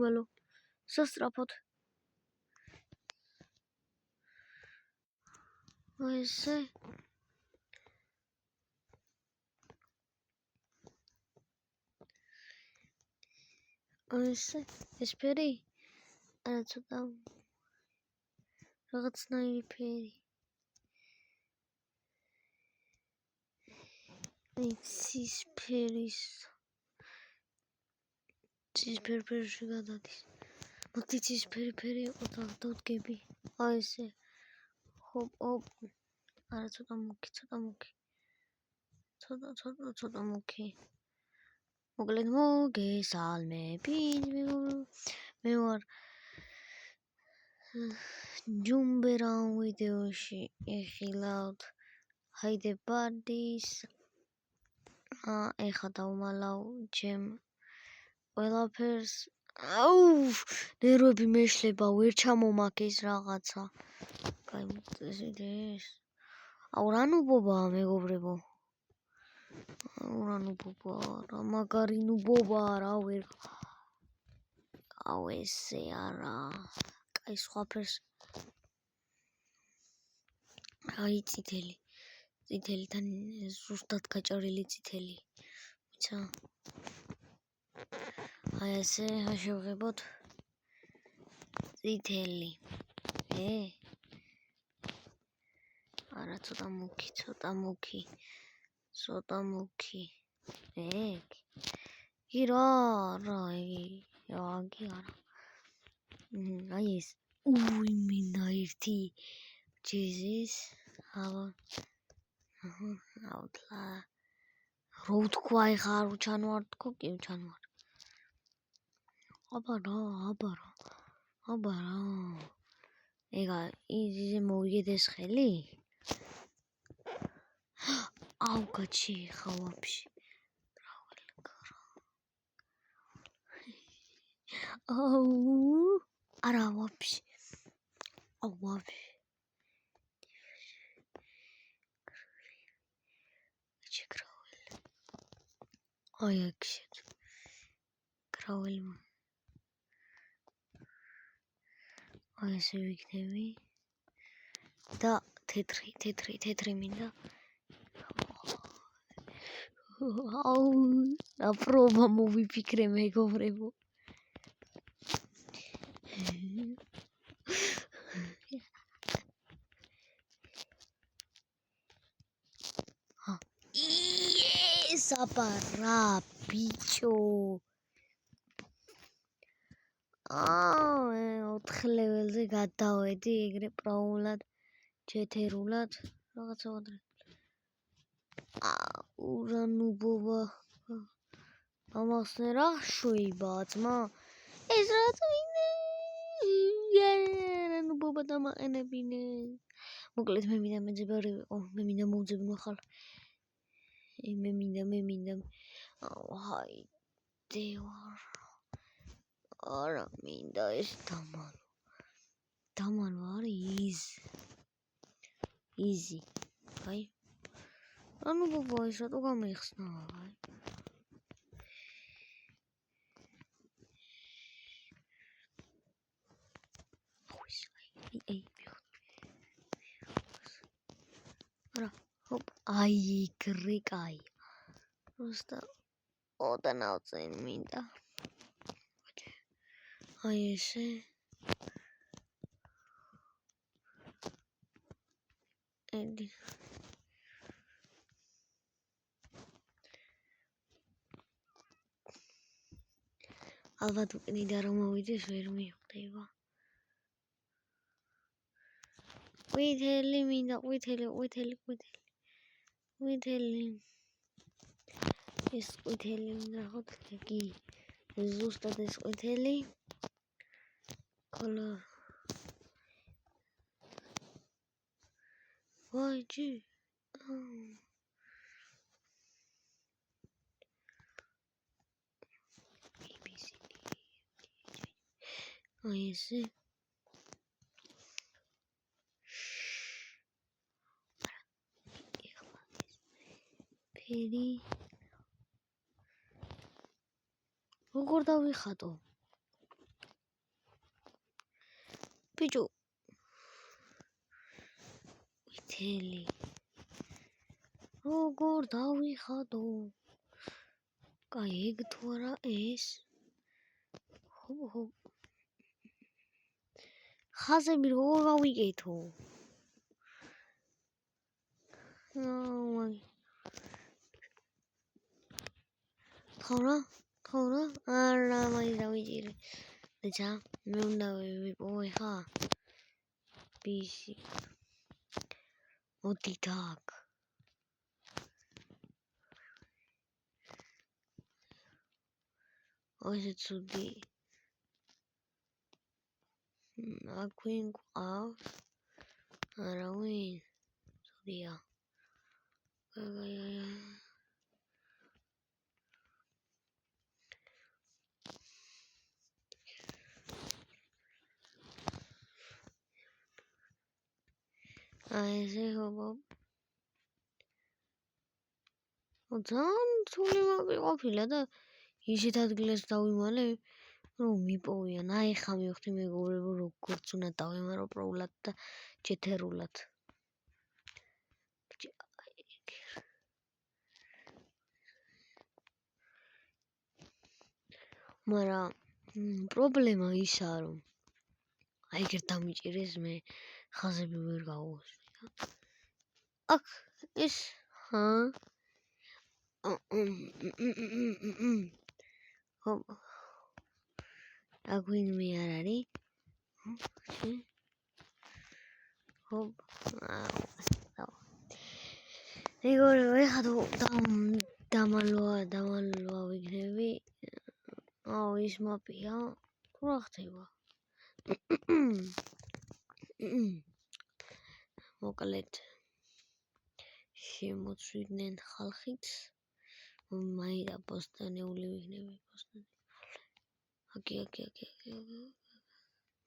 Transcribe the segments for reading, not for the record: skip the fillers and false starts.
ველო სასწრაფოდ ესე ეს ფერი არა ცოტა რაღაცნაირი ფერი ცისფერის ცისფერში გადადის მოდი ცისფერი ფერი იყო და დავდგები ესე ჰოპ არა ცოტა მუქი მოკლედ მოგესალმები მე ვარ ჯუმბერან ვიდეოში ეხილავთ ჰაიდებარდის ეხა დავმალავ ჩემ ყველაფერს ნერვები მეშლება ვერ ჩამომაქ ეს რაღაცა ეს რა ნუბობაა მეგობრებო რა ნუბობაა რა მაგარი ნუბობაა რა ვერ ესე არა კაი სხვაფერს აი წითელი ზუსტად გაჭარელი წითელი ვიცა აი ესე შევღებოთ წითელი არა ცოტა მუქი კი რა აგი არა აი ეს მინდა ერთი ჯეზის აუტლა რო თქვა ეხა არ ჩანვარ თქო კი ჩანვარ აბა რა ეგა იზე მოვიგდეს ხელი აუ გაჩიხა ვაფშე აუ არა ვაფშე აი აქეთ კრაველი აი ესე ვიქნები და თეთრი მინდა აუ რა პრობა მოვიფიქრე მეგობრებო საპარა ბიჭო 4 ლეველზე გადავედი ეგრე პრაულად ჩეთერულად რაღაცა ვადრე რა ნუბობა ამახსნე რა შვება ძმა ეს რაც რა ნუბობა დამაყენებინე მოკლედ მე მინდა მეძებარი ვიყო მე მინდა მოვძებნო ხალ მე მინდა ჰაიდე ვარ არა მინდა ეს დამალო არის იზი აი ანუ ბაბა ეს რატო გამიხსნა აი არა ჰოპ აი კრიკაი просто ოდანავწენ მინდა აი ესე ედი ალბათ უკნიდა რომ მოვიდეს ვერ მივხვდება ყვითელი მინდა ყვითელი ეს ყვითელი მინდა ხოთლი ზუსტად ეს ყვითელი კოლო ვაიჯი აი ესე ფერი როგორ დავიხატო ბიჭო ვითელი როგორ დავიხადო კაი ეგ თუ არა ეს ხო ხაზები როგორ გავიკეთო თორა არა მაინც დავიჭირე და მე უნდა ვიპოვე ხა ბიში მოდი დაგ ოზე ცუდი აქვინ ყავს არავინ ცუდია ესე ხობ ძალიან ცული მოვიყოფილა და ისეთ ადგილას დავიმალე რომ მიპოვიან აი ხა მივხვდი მეგობრებო როგორც უნდა დავიმარო პროულად და ჯეთერულად მაგრამ პრობლემა ისაა რომ აი ეგ დამიჭირეს მე ხაზები ვერ გავუსვი აქ ეს ხომ აგვინ მე არ არის ხომ ეგორე ხა დამალვა ვიგნები აუ ის მაპია თუ რა ხდება მოკლედ შემოწვიდნენ ხალხით მაინდა პოსტანეული ვიგნები აკი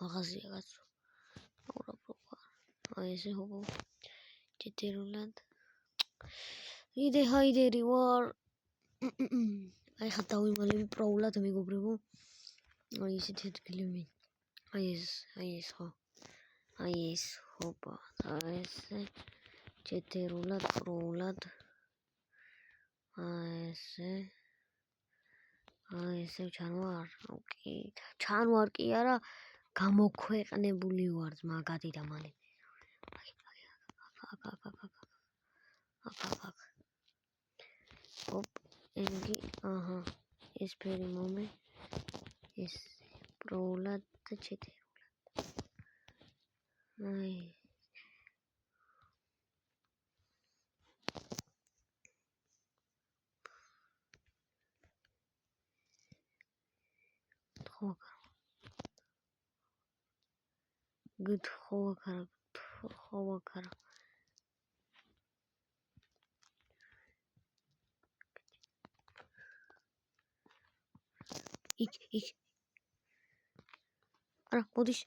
მაღაზია კაცო აი ესე ხობო ჯეტერულად იდე ჰაიდერი ვარ აი ხა დავიმალები პროულად მეგობრებო აი ესეთი ადგილები აი ეს ხო აი ეს ხობა აი ესე ჯეტერულად პროულად აი ესე ჩანვარ ოკი ჩანვარ კი არა გამოქვეყნებული ვარ მაგადი და მალე ოპ ენგი აჰა ეს ფერი მომე ეს პროულად და ჩეტერულად აი Good ხოვაქარა იქ არა მოდის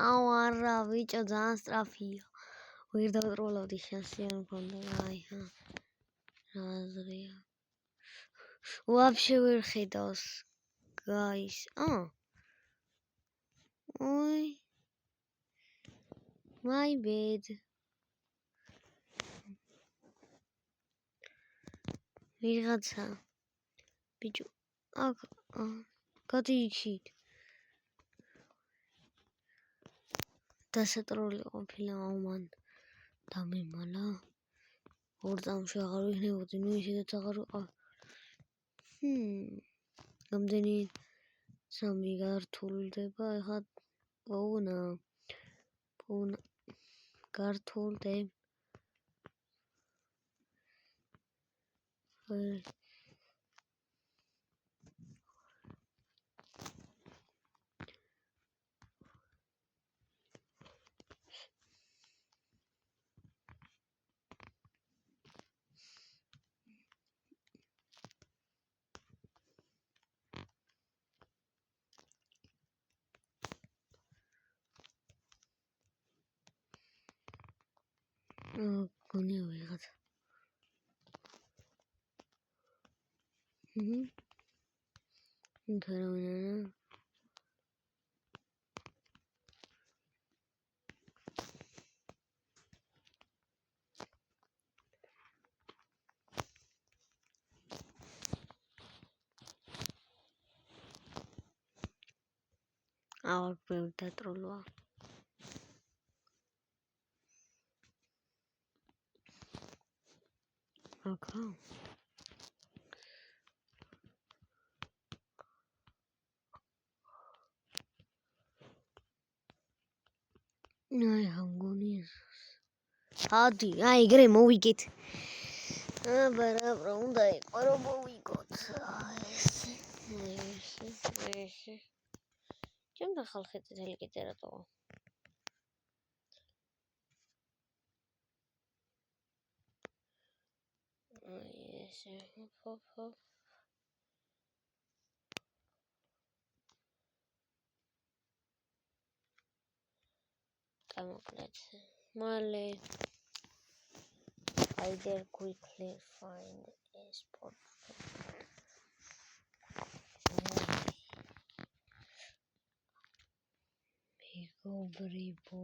აუ არა ბიჭო ძალიან სწრაფია ვერ დავტროლავდი შანსი არ მქონდა აი აზრია вообще ვერ ხედავს guys ой my bad ვიღაცა ბიჭო აქ გადი იქით დასატროლი ყოფილა მან დამემალა ორ წამში აღარ ვიქნებოდი ნუ ისედაც აღარ ვიყავ გამდენი სამი გართულდება ეხლა პოვნა გართულდე გონია ვიღაცა Karamina. Our favorite trollo. Okay. I hungry. Hadi, I agree. We get. But around the horrible we got. Чем дахал хэтэлэг гэдэг одоо. Yes. Hop. Come on, let's. Male. I dare quickly find a spot. Go bribo.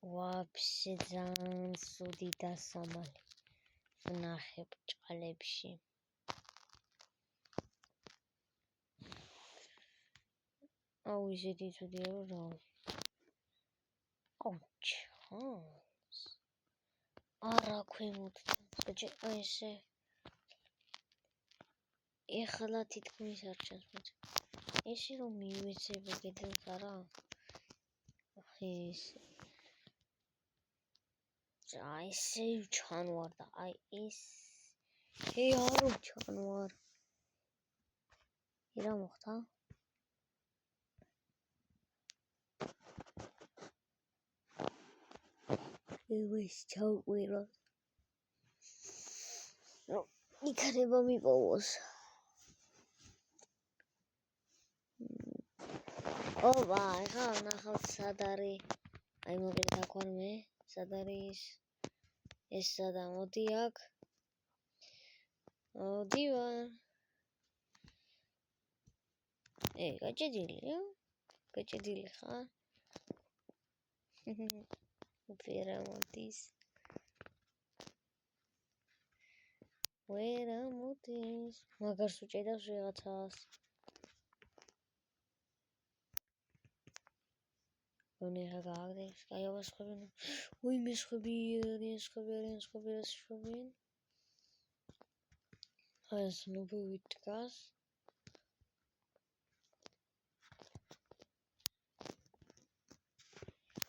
Вообще ძალიან სუდი დასამალი ვნახებ ჭყალებში. აუ ისეთი ცუდია რომ ჩანს. არა ქვემოთ. ესე. ეხლა თითქმის არ ჩანს მაგრამ ესე რომ მივეცება კიდევ არა. ეს I say ჩანვარ და აი ეს არო ჩანვარ. რა მოხდა? ეს ჩავყვირა. იქნება მიპოვოს. ობა, ახლა ნახავთ სად არის. აი მოგეთ აკვარმე, სად არის ეს სადა მოდი აქ. მოდივარ. გაჭედილი ხარ? ვერა მოდის. მაგარს უჭედავს ვიღაცას. Onega gagde, skaya was gewoon. Oei, misgebieden. Hij is nog wit gas.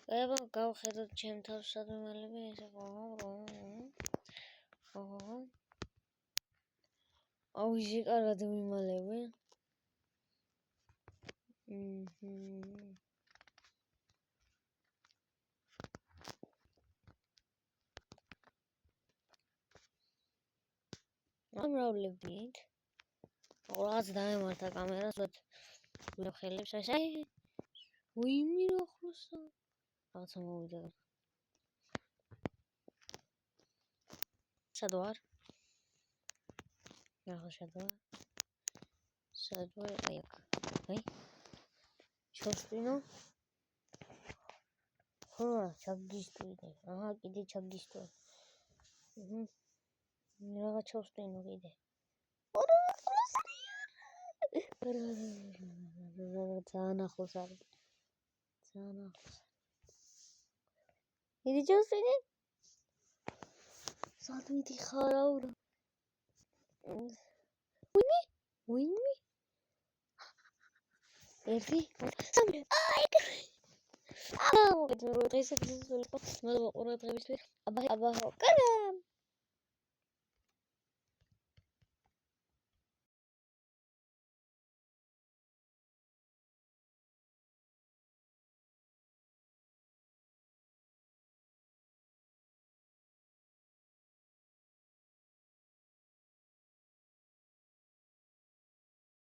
We hebben gauw gedaan, chemtaf zaten we leven. Is oh, is ik al dat we maar leven. I'm rolling beat. Oraz დაემართა კამერას, ვით ხელებს აი. ვიმი რა ხლოსა. რაღაცა მოვიდა. სად ვარ? ახლა სად ვარ? აი აქ. აი. ჩავსტვინო. ხო, ჩაგისტვინე. აჰა, კიდე ჩაგისტვე. Რაღაც ჩავსტვინო კიდე. ძალიან ახლოს არის. Idi ჩავსტვინე? სად მიდიხარ აურა? ვინმე? ერთი? სამი. აი. აუ, ეს დღესაც მოდო ყურადღებისთვის. აბა, კარგად.